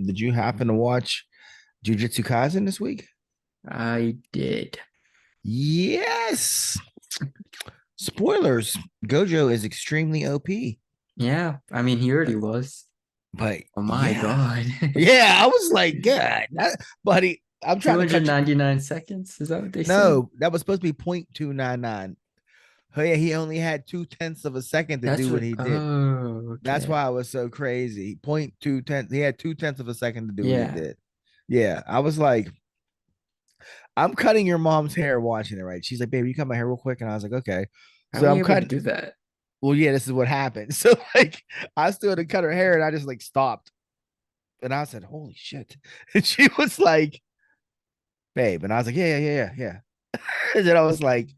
Did you happen to watch Jujutsu Kaisen this week? I did. Yes. Spoilers. Gojo is extremely OP. Yeah, I mean, he already was. But Oh my yeah. God. Yeah, I was like, God, buddy, I'm trying to cut you. 299 seconds? Is that what they said? No, that was supposed to be 0.299. Oh, yeah, he only had 2/10 of a second to That's do what what. he did. Oh, That's okay. why I was so crazy. 0.210. He had 2/10 of a second to do what he Yeah. did. Yeah, I was like, I'm cutting your mom's hair watching it, right? She's like, baby, you cut my hair real quick. And I was like, okay. How So are you I'm able to cutting. do that? Well, yeah, this is what happened. So like I stood to cut her hair and I just like stopped. And I said, holy shit. And she was like, babe. And I was like, yeah. And then I was like,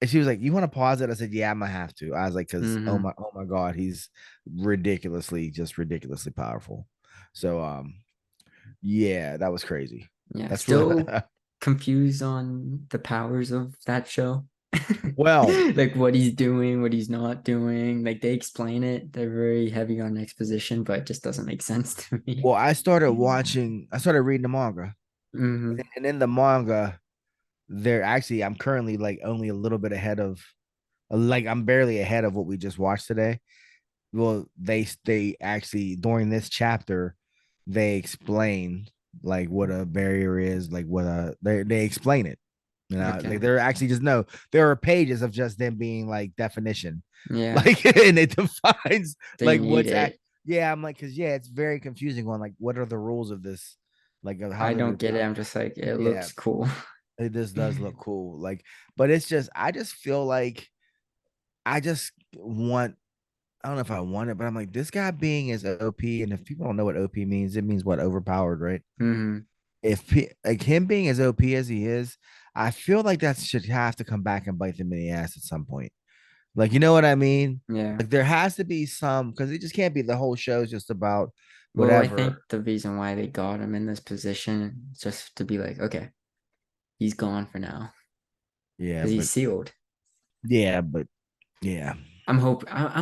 and she was like, you want to pause it? I said, yeah, I'm gonna have to. I was like, because Mm-hmm. oh my God, he's just ridiculously powerful. So yeah, that was crazy. Yeah. That's what Still confused on the powers of that show. well, Like what he's doing, what he's not doing. Like they explain it. They're very heavy on exposition, but it just doesn't make sense to me. I started reading the manga. Hmm. And in the manga, I'm currently like only a little bit ahead of like I'm barely ahead of what we just watched today. Well, they actually during this chapter they explain like what a barrier is, like what a they explain it. You know, like Okay. there actually just no, there are pages of just them being like definition, Yeah. like and it defines They like need what's at. it. Yeah, I'm like, because yeah, it's very confusing on like what are the rules of this, like how I do don't get it. how, I'm just like, it yeah, looks cool. it just does look cool, like, but it's just I just feel like I just want I don't know if I want it, but I'm like, this guy being as OP, and if people don't know what OP means, it means what overpowered, right? Hmm. Like him being as OP as he is, I feel like that should have to come back and bite them in the ass at some point. Like, you know what I mean? Yeah. Like there has to be some because it just can't be the whole show is just about Well, I whatever. think the reason why they got him in this position is just to be like, okay, he's gone for now Yeah, because he's but sealed. yeah, but yeah. I'm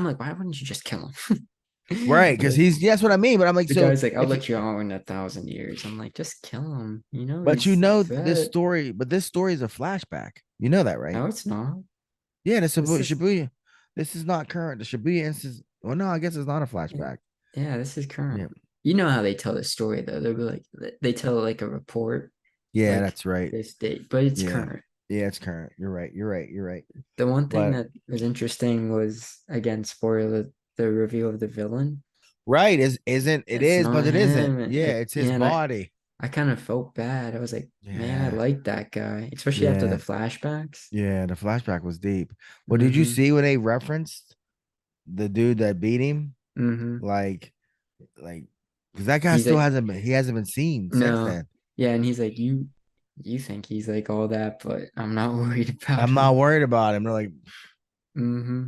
like, why wouldn't you just kill him? Right, because Like, he's that's what I mean. But I'm like, the so guy's like, I'll if you let you out in 1,000 years. I'm like, just kill him. You know, but you he's know fed. this story is a flashback. You know that, right? No, it's not. Yeah, the This is Shibuya. This is not current. The Shibuya instance. Well, no, I guess it's not a flashback. yeah, this is Yeah, current. You know how they tell the story though. They'll be like they tell like a report, yeah, like that's right. this date, but it's Yeah, current. yeah, it's current. You're right. You're right. You're right. The one thing But that was interesting was again, spoiler, the reveal of the villain. right isn't it It's is, not but it isn't. him. Yeah, it's his Yeah, and body. I kind of felt bad. I was like, man, I Yeah, like that guy, especially after the yeah, flashbacks. yeah. The flashback was deep. But did you Mm-hmm. see when they referenced the dude that beat him? Mm-hmm. Like, like, because that guy He's still like, hasn't been seen since no, then. yeah, and he's like, you think he's like all that, but I'm not worried about I'm not him. worried about him. They're like, Mm-hmm.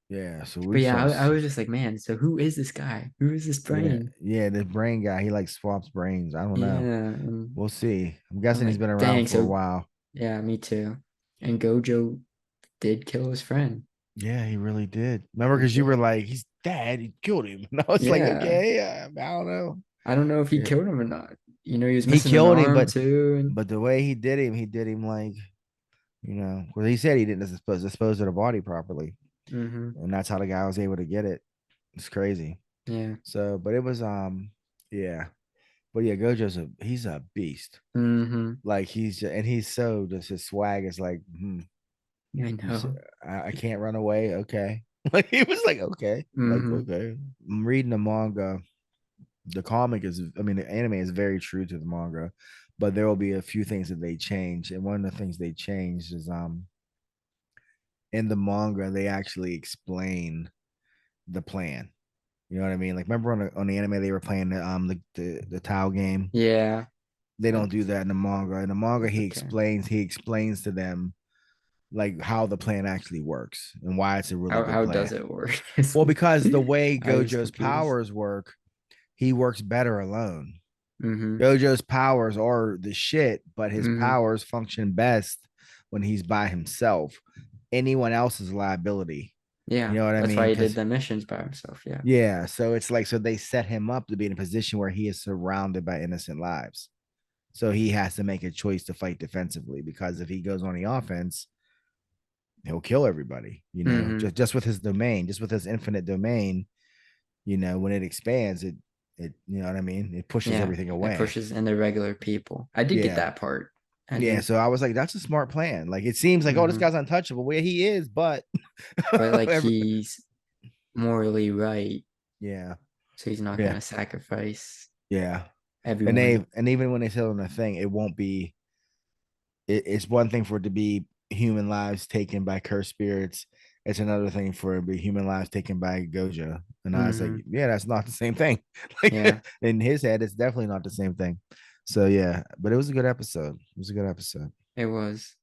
yeah. So we But yeah, shall I see. was just like, man, so who is this guy? Who is this Yeah, brain? yeah, this brain guy, he like swaps brains. I don't know. Yeah, and We'll see. I'm I'm guessing he's like, been around dang, for a so while. yeah, me too. And Gojo did kill his friend. Yeah, he really did. Remember, He because you were did. like, he's dead. He killed him. And I was like, Yeah, okay, I don't know. I don't know if he Yeah. killed him or not. You know, he was He missing an killed him, arm too, and but the way he did him like, well, he said he didn't dispose of the body properly, hmm. and that's how the guy was able to get it. It's crazy. Yeah. So, but it was yeah, but yeah, Gojo's he's a beast. Hmm. Like he's so just his swag is like, I You said know. I can't run away. Okay. Like he was like, okay. Like, Hmm. okay. I'm reading the manga. The comic is I mean, the anime is very true to the manga, but there will be a few things that they change. And one of the things they changed is in the manga, they actually explain the plan. You know what I mean? Like remember on the anime they were playing the Tau game. Yeah. They don't do That's that in the manga. In the manga, that's okay. he explains to them like how the plan actually works and why it's a really good How does plan. it work? Well, because the way I was Gojo's confused. powers work, he works better alone. Hmm. Gojo's powers are the shit, but his Hmm. powers function best when he's by himself. Anyone else is a liability. You Yeah, know what I that's mean? why he did Because the missions by himself. Yeah. yeah, so it's like so they set him up to be in a position where he is surrounded by innocent lives. So he has to make a choice to fight defensively because if he goes on the offense, he'll kill everybody. You know, Hmm. just with his domain, just with his infinite domain. You know, when it expands, it you know what I mean. It pushes Yeah, everything it away. pushes in the regular people. I did get Yeah, that part. I yeah. did. So I was like, that's a smart plan. Like it seems like, oh, this Hmm. guy's untouchable. Well, he is, but But like every, he's morally right, yeah, so he's not yeah, gonna sacrifice yeah. everyone. And even when they sell on the thing, it won't be it's one thing for it to be human lives taken by cursed spirits. It's another thing for it to be human lives taken by Gojo. And I was like, Hmm. yeah, that's not the same thing. Like Yeah, in his head, it's definitely not the same thing. So yeah, but it was a good episode. It was a good episode. it was.